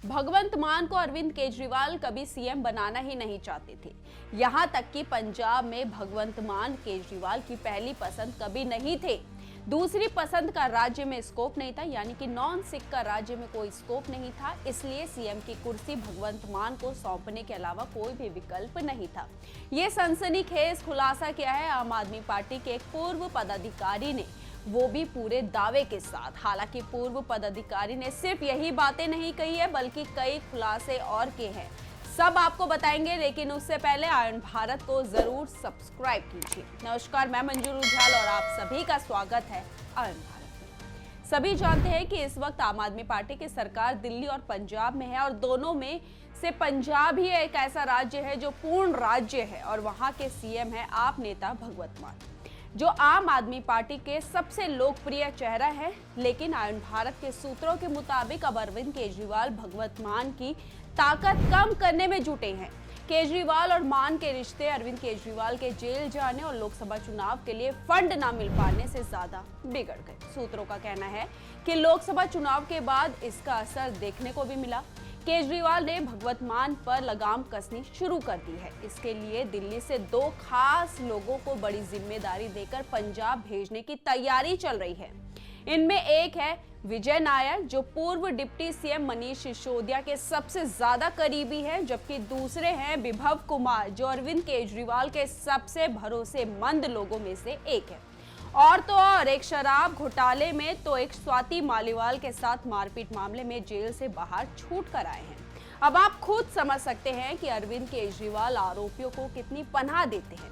भगवंत मान को अरविंद केजरीवाल कभी सीएम बनाना ही नहीं चाहते थे। यहां तक कि पंजाब में भगवंत मान केजरीवाल की पहली पसंद कभी नहीं थे। दूसरी पसंद का राज्य में स्कोप नहीं था, यानी कि नॉन सिख का राज्य में कोई स्कोप नहीं था। इसलिए सीएम की कुर्सी भगवंत मान को सौंपने के अलावा कोई भी विकल्प नहीं था। ये सनसनीखेज खुलासा किया है आम आदमी पार्टी के एक पूर्व पदाधिकारी ने, वो भी पूरे दावे के साथ। हालांकि पूर्व पदाधिकारी ने सिर्फ यही बातें नहीं कही है, बल्कि कई खुलासे और किए हैं। सब आपको बताएंगे, लेकिन उससे पहले आयन भारत को जरूर सब्सक्राइब कीजिए। नमस्कार, मैं मंजू रुझाल और आप सभी का स्वागत है आयन भारत में। सभी जानते हैं कि इस वक्त आम आदमी पार्टी की सरकार दिल्ली और पंजाब में है, और दोनों में से पंजाब ही एक ऐसा राज्य है जो पूर्ण राज्य है, और वहां के सीएम है आप नेता भगवंत मान, जो आम आदमी पार्टी के सबसे लोकप्रिय चेहरा है। लेकिन आयन भारत के सूत्रों के मुताबिक अब अरविंद केजरीवाल भगवंत मान की ताकत कम करने में जुटे हैं। केजरीवाल और मान के रिश्ते अरविंद केजरीवाल के जेल जाने और लोकसभा चुनाव के लिए फंड न मिल पाने से ज्यादा बिगड़ गए। सूत्रों का कहना है कि लोकसभा चुनाव के बाद इसका असर देखने को भी मिला। केजरीवाल ने भगवंत मान पर लगाम कसनी शुरू कर दी है। इसके लिए दिल्ली से दो खास लोगों को बड़ी जिम्मेदारी देकर पंजाब भेजने की तैयारी चल रही है। इनमें एक है विजय नायर, जो पूर्व डिप्टी सीएम मनीष सिसोदिया के सबसे ज्यादा करीबी है, जबकि दूसरे हैं विभव कुमार, जो अरविंद केजरीवाल के सबसे भरोसेमंद लोगों में से एक है। और तो और एक शराब घोटाले में तो एक स्वाति मालीवाल के साथ मारपीट मामले में जेल से बाहर छूट कर आए हैं। अब आप खुद समझ सकते हैं कि अरविंद केजरीवाल आरोपियों को कितनी पनाह देते हैं।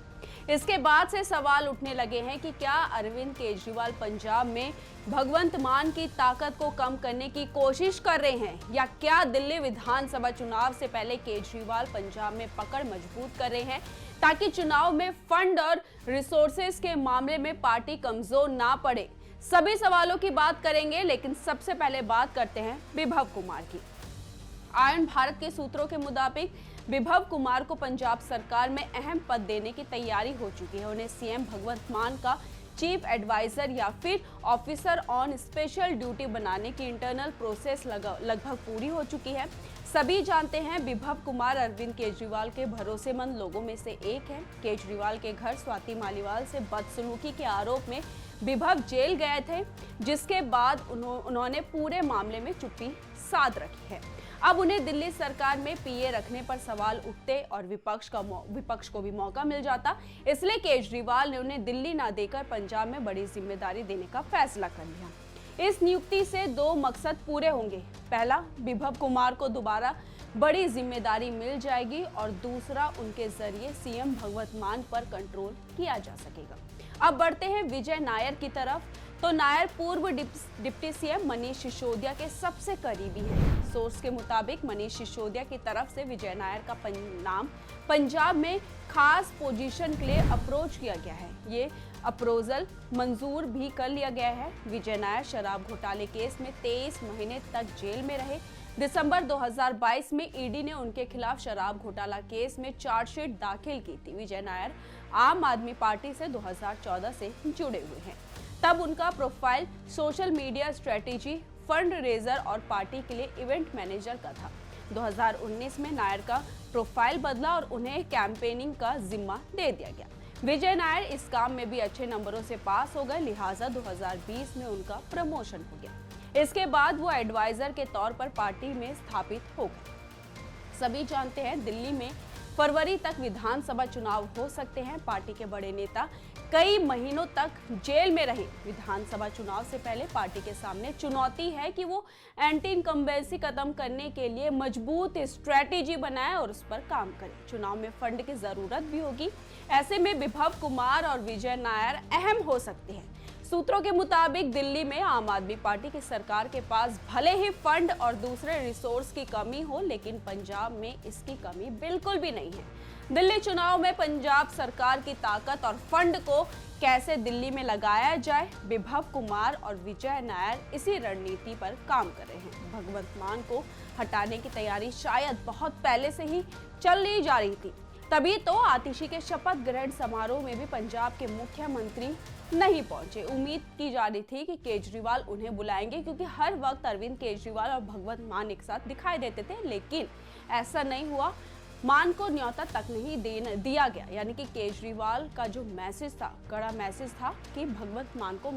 इसके बाद से सवाल उठने लगे हैं कि क्या अरविंद केजरीवाल पंजाब में भगवंत मान की ताकत को कम करने की कोशिश कर रहे हैं, या क्या दिल्ली विधानसभा चुनाव से पहले केजरीवाल पंजाब में पकड़ मजबूत कर रहे हैं, ताकि चुनाव में फंड और रिसोर्सेज के मामले में पार्टी कमजोर ना पड़े। सभी सवालों की बात करेंगे, लेकिन सबसे पहले बात करते हैं विभव कुमार की। आयन भारत के सूत्रों के मुताबिक विभव कुमार को पंजाब सरकार में अहम पद देने की तैयारी हो चुकी है। उन्हें सीएम भगवंत मान का चीफ एडवाइजर या फिर ऑफिसर ऑन स्पेशल ड्यूटी बनाने की इंटरनल प्रोसेस लगभग पूरी हो चुकी है। सभी जानते हैं विभव कुमार अरविंद केजरीवाल के भरोसेमंद लोगों में से एक है। केजरीवाल के घर स्वाति मालीवाल से बदसलूकी के आरोप में विभव जेल गए थे, जिसके बाद उन्होंने पूरे मामले में चुप्पी साध रखी है। अब उन्हें दिल्ली सरकार में पीए रखने पर सवाल उठते और विपक्ष को भी मौका मिल जाता। इसलिए केजरीवाल ने उन्हें दिल्ली ना देकर पंजाब में बड़ी जिम्मेदारी देने का फैसला कर लिया। इस नियुक्ति से दो मकसद पूरे होंगे। पहला, विभव कुमार को दोबारा बड़ी जिम्मेदारी मिल जाएगी, और दूसरा, उनके जरिए सीएम भगवंत मान पर कंट्रोल किया जा सकेगा। अब बढ़ते हैं विजय नायर की तरफ। तो नायर पूर्व डिप्टी सीएम मनीष सिसोदिया के सबसे करीबी हैं। सोर्स के मुताबिक मनीष सिसोदिया की तरफ से विजय नायर का नाम पंजाब में खास पोजीशन के लिए अप्रोच किया गया है। ये अप्रोजल मंजूर भी कर लिया गया है। विजय नायर शराब घोटाले केस में 23 महीने तक जेल में रहे। दिसंबर 2022 में ईडी ने उनके खिलाफ शराब घोटाला केस में चार्जशीट दाखिल की थी। विजय नायर आम आदमी पार्टी से 2014 से जुड़े हुए हैं। तब उनका profile social media strategy, fund raiser और पार्टी के लिए इवेंट मैनेजर का था। 2019 में नायर का प्रोफाइल बदला और उन्हें कैंपेनिंग का जिम्मा दे दिया गया। विजय नायर इस काम में भी अच्छे नंबरों से पास हो गए, लिहाजा 2020 में उनका प्रमोशन हो गया। इसके बाद वो एडवाइजर के तौर पर पार्टी में स्थापित हो गए। सभी जानते हैं दिल्ली में फरवरी तक विधानसभा चुनाव हो सकते हैं। पार्टी के बड़े नेता कई महीनों तक जेल में रहे। विधानसभा चुनाव से पहले पार्टी के सामने चुनौती है कि वो एंटी इनकम्बेंसी खत्म करने के लिए मजबूत स्ट्रेटेजी बनाए और उस पर काम करे। चुनाव में फंड की जरूरत भी होगी। ऐसे में विभव कुमार और विजय नायर अहम हो सकते हैं। सूत्रों के मुताबिक दिल्ली में आम आदमी पार्टी की सरकार के पास भले ही फंड और दूसरे रिसोर्स की कमी हो, लेकिन पंजाब में इसकी कमी बिल्कुल भी नहीं है। दिल्ली चुनाव में पंजाब सरकार की ताकत और फंड को कैसे दिल्ली में लगाया जाए, विभव कुमार और विजय नायर इसी रणनीति पर काम कर रहे हैं। भगवंत मान को हटाने की तैयारी शायद बहुत पहले से ही चल ली जा रही थी। तभी तो आतिशी के शपथ ग्रहण समारोह में भी पंजाब के मुख्यमंत्री नहीं पहुंचे। उम्मीद की जा रही थी कि केजरीवाल उन्हें बुलाएंगे, क्योंकि हर वक्त अरविंद केजरीवाल और भगवंत मान एक साथ दिखाई देते थे, लेकिन ऐसा नहीं हुआ। मान को न्योता तक नहीं दिया गया, यानी कि केजरीवाल का जो मैसेज था, कड़ा मैसेज था कि भगवंत मान को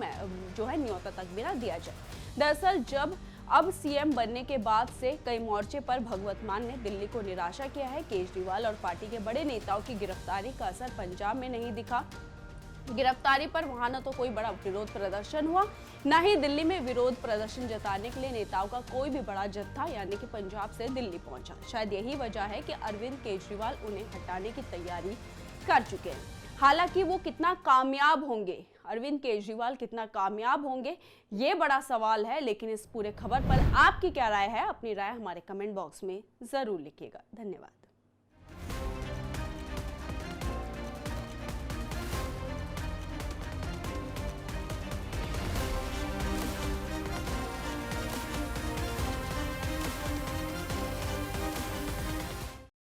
जो है न्योता तक भी ना दिया जाए। दरअसल जब अब सीएम बनने के बाद से कई मोर्चे पर भगवंत मान ने दिल्ली को निराशा किया है। केजरीवाल और पार्टी के बड़े नेताओं की गिरफ्तारी का असर पंजाब में नहीं दिखा। गिरफ्तारी पर वहां न तो कोई बड़ा विरोध प्रदर्शन हुआ, न ही दिल्ली में विरोध प्रदर्शन जताने के लिए नेताओं का कोई भी बड़ा जत्था यानी कि पंजाब से दिल्ली पहुंचा। शायद यही वजह है कि अरविंद केजरीवाल उन्हें हटाने की तैयारी कर चुके हैं। हालांकि वो कितना कामयाब होंगे, अरविंद केजरीवाल कितना कामयाब होंगे, ये बड़ा सवाल है। लेकिन इस पूरे खबर पर आपकी क्या राय है? अपनी राय हमारे कमेंट बॉक्स में जरूर लिखिएगा। धन्यवाद।